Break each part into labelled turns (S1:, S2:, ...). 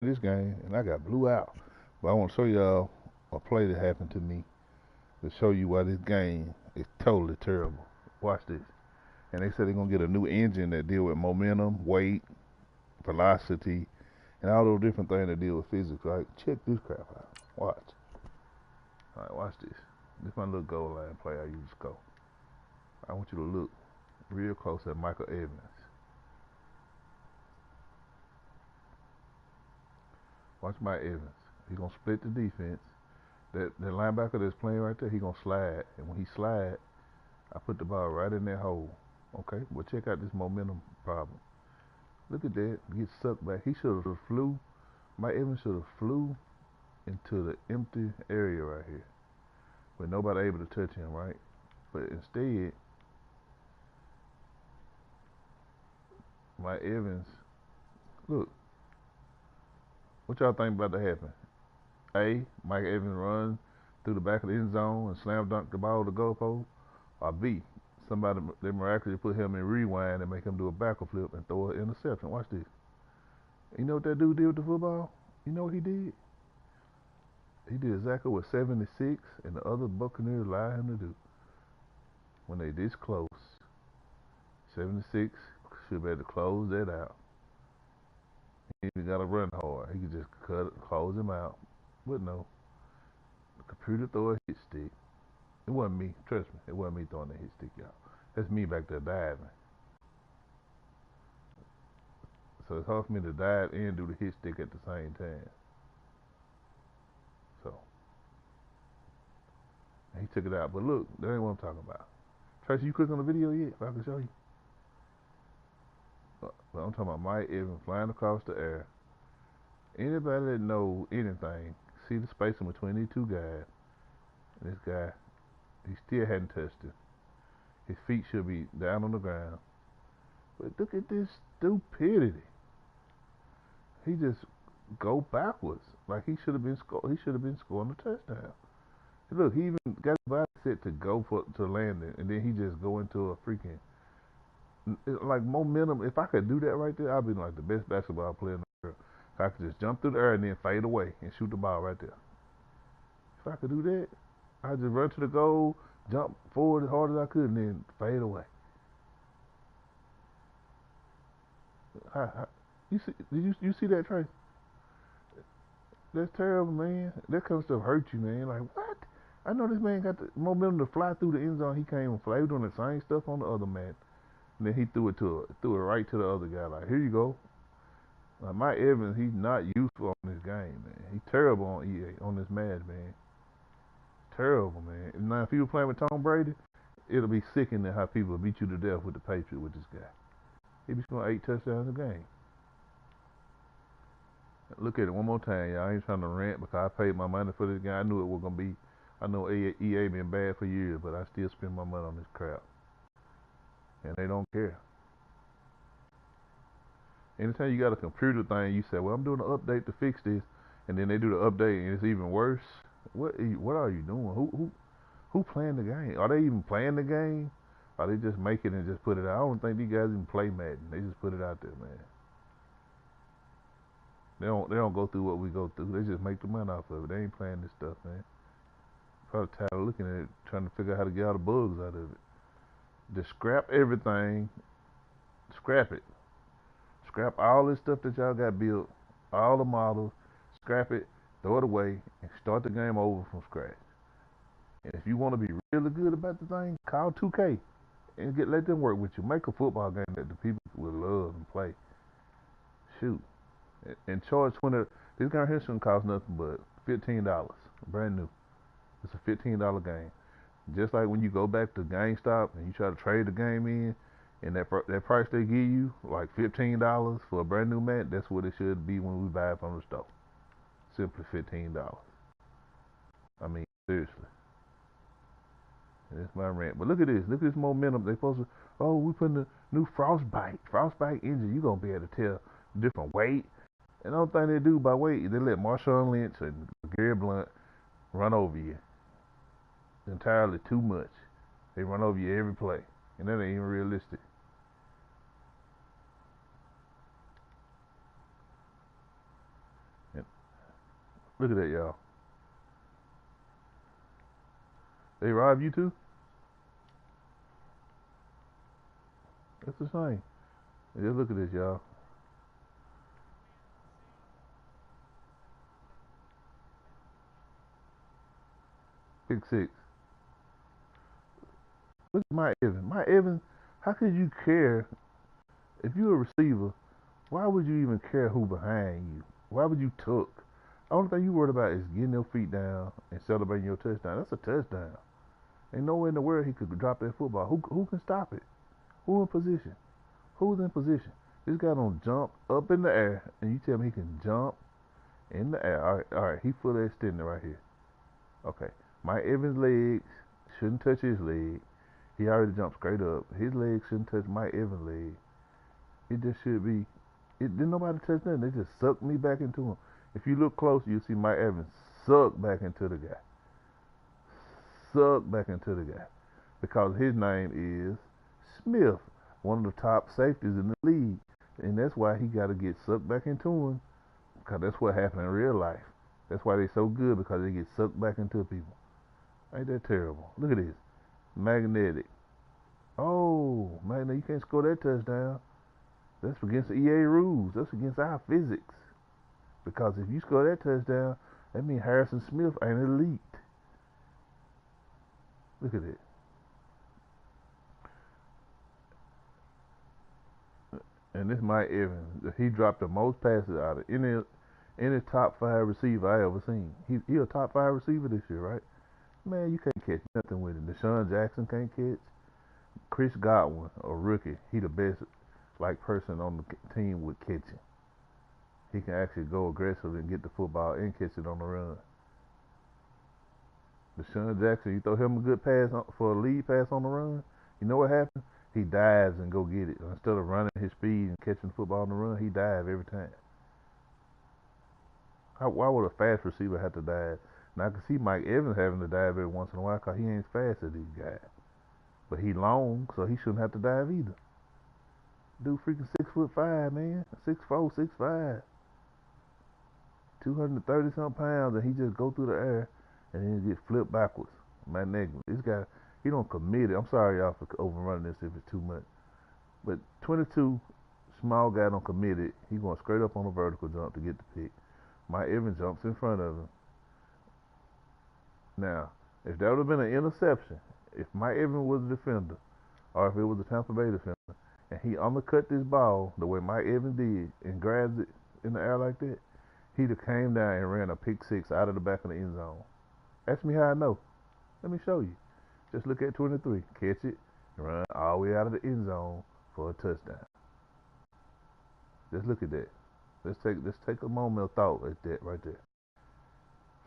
S1: this game and I got blew out. But I want to show y'all a play that happened to me to show you why this game is totally terrible. Watch this. And they said they're gonna get a new engine that deal with momentum, weight, velocity, and all those different things that deal with physics. Right? Check this crap out. Watch. All right, watch this. This is my little goal line play I use to go. I want you to look real close at Michael Evans. Watch Mike Evans. He's gonna split the defense. That linebacker that's playing right there, he gonna slide. And when he slide, I put the ball right in that hole. Okay? Well check out this momentum problem. Look at that. Get sucked back. He should have flew. Mike Evans should have flew into the empty area right here. With nobody able to touch him, right? But instead, Mike Evans, look, what y'all think about to happen? A, Mike Evans run through the back of the end zone and slam dunk the ball to the goalpost. Or B, somebody they miraculously put him in rewind and make him do a backflip flip and throw an interception. Watch this. You know what that dude did with the football? You know what he did? He did exactly what 76 and the other Buccaneers allowed him to do. When they this close, 76 should be able to close that out. He ain't got to run hard. He could just close him out. But no, the computer throw a hit stick. It wasn't me. Trust me, it wasn't me throwing the hit stick, y'all. That's me back there diving. So it's hard for me to dive and do the hit stick at the same time. So he took it out. But look, that ain't what I'm talking about. Tracy, you click on the video yet? If I can show you. But I'm talking about Mike Evans flying across the air. Anybody that know anything, see the spacing between these two guys. And this guy, he still hadn't touched it. His feet should be down on the ground. But look at this stupidity. He just go backwards like he should have been He should have been scoring a touchdown. Look, he even got his body set to go for to land it, and then he just go into a freaking like momentum. If I could do that right there, I'd be like the best basketball player in the world. If I could just jump through the air and then fade away and shoot the ball right there. If I could do that, I'd just run to the goal, jump forward as hard as I could, and then fade away. You see? Did you see that, Trey? That's terrible, man. That kind of stuff hurt you, man. Like what? I know this man got the momentum to fly through the end zone. He can't even fly. He was doing the same stuff on the other man. And then he threw it right to the other guy. Like, here you go. Like Mike Evans, he's not useful on this game, man. He's terrible on EA on this match, man. Terrible, man. And now if he was playing with Tom Brady, it'll be sickening how people beat you to death with the Patriots with this guy. He be scoring 8 touchdowns a game. Look at it one more time, y'all. I ain't trying to rant because I paid my money for this guy. I knew it was gonna be. I know EA been bad for years, but I still spend my money on this crap, and they don't care. Anytime you got a computer thing, you say, "Well, I'm doing an update to fix this," and then they do the update and it's even worse. What are you doing? Who playing the game? Are they even playing the game? Or they just make it and just put it out? I don't think these guys even play Madden. They just put it out there, man. They don't go through what we go through. They just make the money off of it. They ain't playing this stuff, man. Probably tired of looking at it, trying to figure out how to get all the bugs out of it. Just scrap everything. Scrap it. Scrap all this stuff that y'all got built, all the models. Scrap it, throw it away, and start the game over from scratch. And if you want to be really good about the thing, call 2K and let them work with you. Make a football game that the people will love and play. Shoot, and charge 20. This game here shouldn't cost nothing but $15, brand new. It's a $15 game. Just like when you go back to GameStop and you try to trade the game in, and that price they give you, like $15 for a brand new mat, that's what it should be when we buy it from the store. Simply $15. I mean, seriously. That's my rant. But look at this. Look at this momentum. They supposed to. Oh, we putting the new Frostbite engine. You gonna be able to tell different weight. And the only thing they do by weight, they let Marshawn Lynch and Gary Blunt run over you. It's entirely too much. They run over you every play, and that ain't even realistic. Look at that, y'all. They robbed you too? That's the same. Just look at this, y'all. Pick six. Look at Mike Evans. Mike Evans, how could you care if you're a receiver? Why would you even care who behind you? Why would you tuck? The only thing you worried about is getting your feet down and celebrating your touchdown. That's a touchdown. Ain't nowhere in the world he could drop that football. Who can stop it? Who in position? Who's in position? This guy don't jump up in the air, and you tell me he can jump in the air. All right. He fully extended right here. Okay. Mike Evans' legs shouldn't touch his leg. He already jumped straight up. His legs shouldn't touch Mike Evans' leg. It just should be. It didn't nobody touch nothing. They just sucked me back into him. If you look close, you'll see Mike Evans suck back into the guy. Suck back into the guy. Because his name is Smith, one of the top safeties in the league. And that's why he got to get sucked back into him. Because that's what happened in real life. That's why they're so good, because they get sucked back into people. Ain't that terrible? Look at this. Magnetic. Oh, man, you can't score that touchdown. That's against the EA rules. That's against our physics. Because if you score that touchdown, that means Harrison Smith ain't elite. Look at it. And this Mike Evans, he dropped the most passes out of any top five receiver I ever seen. He a top five receiver this year, right? Man, you can't catch nothing with him. Deshaun Jackson can't catch. Chris Godwin, a rookie, he the best like person on the team with catching. He can actually go aggressive and get the football and catch it on the run. Deshaun Jackson, you throw him a good pass for a lead pass on the run, you know what happens? He dives and go get it. Instead of running his speed and catching the football on the run, he dives every time. Why would a fast receiver have to dive? Now I can see Mike Evans having to dive every once in a while because he ain't as fast as these guys. But he long, so he shouldn't have to dive either. Dude freaking 6'5", man. 6'4", 6'5". 230 something pounds, and he just go through the air and then get flipped backwards. Man, this guy, he don't commit it. I'm sorry y'all for overrunning this if it's too much. But 22, small guy don't commit it. He going straight up on a vertical jump to get the pick. Mike Evans jumps in front of him. Now, if that would have been an interception, if Mike Evans was a defender, or if it was a Tampa Bay defender, and he undercut this ball the way Mike Evans did and grabs it in the air like that, he'd have came down and ran a pick six out of the back of the end zone. Ask me how I know. Let me show you. Just look at 23. Catch it, run all the way out of the end zone for a touchdown. Just look at that. Let's take a moment of thought at that right there.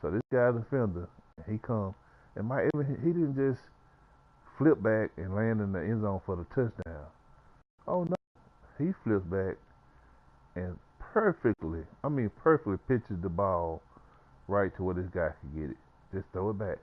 S1: So this guy defender, he come, and Mike Evans, he didn't just flip back and land in the end zone for the touchdown. Oh no, he flips back and perfectly pitches the ball right to where this guy can get it. Just throw it back.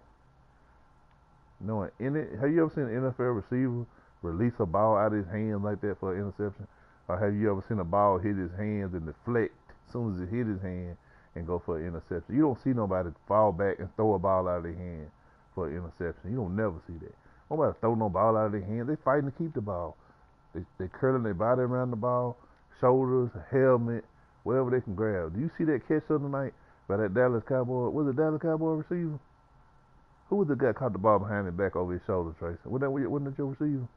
S1: Knowing have you ever seen an NFL receiver release a ball out of his hands like that for an interception? Or have you ever seen a ball hit his hands and deflect as soon as it hit his hand and go for an interception? You don't see nobody fall back and throw a ball out of their hand for an interception. You don't never see that. Nobody throw no ball out of their hand. They fighting to keep the ball. They curling their body around the ball, shoulders, helmet, wherever they can grab. Do you see that catch the other night by that Dallas Cowboy? Was it Dallas Cowboy receiver? Who was the guy caught the ball behind his back over his shoulder, Tracy? Wasn't that your receiver?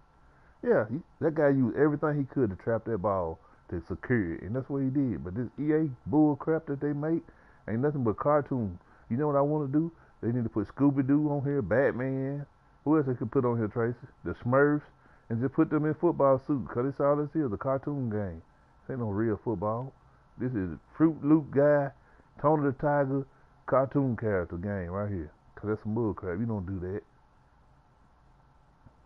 S1: Yeah, that guy used everything he could to trap that ball to secure it, and that's what he did. But this EA bull crap that they make ain't nothing but cartoon. You know what I want to do? They need to put Scooby Doo on here, Batman. Who else they could put on here, Tracy? The Smurfs, and just put them in football suits, because it's all this is, a cartoon game. This ain't no real football. This is Fruit Loop guy, Tony the Tiger, cartoon character game right here. Because that's some bull crap. You don't do that.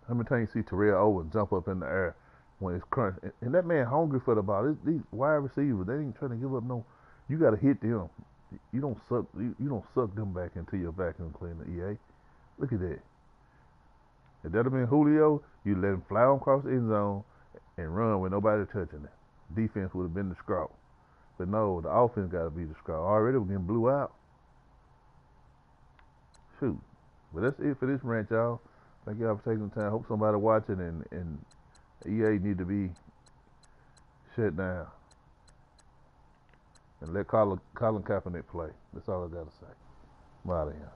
S1: How many times you see Terrell Owens jump up in the air when it's crunch? And that man hungry for the ball. These wide receivers, they ain't trying to give up no. You got to hit them. You don't suck. You don't suck them back into your vacuum cleaner, EA. Look at that. If that had been Julio, you let him fly on across the end zone and run with nobody touching it. Defense would have been the scrawl. But no, the offense got to be the scrawl. Already we're getting blew out. Shoot. But that's it for this rant, y'all. Thank y'all for taking the time. Hope somebody watching and EA need to be shut down and let Colin Kaepernick play. That's all I gotta say. I'm out of here.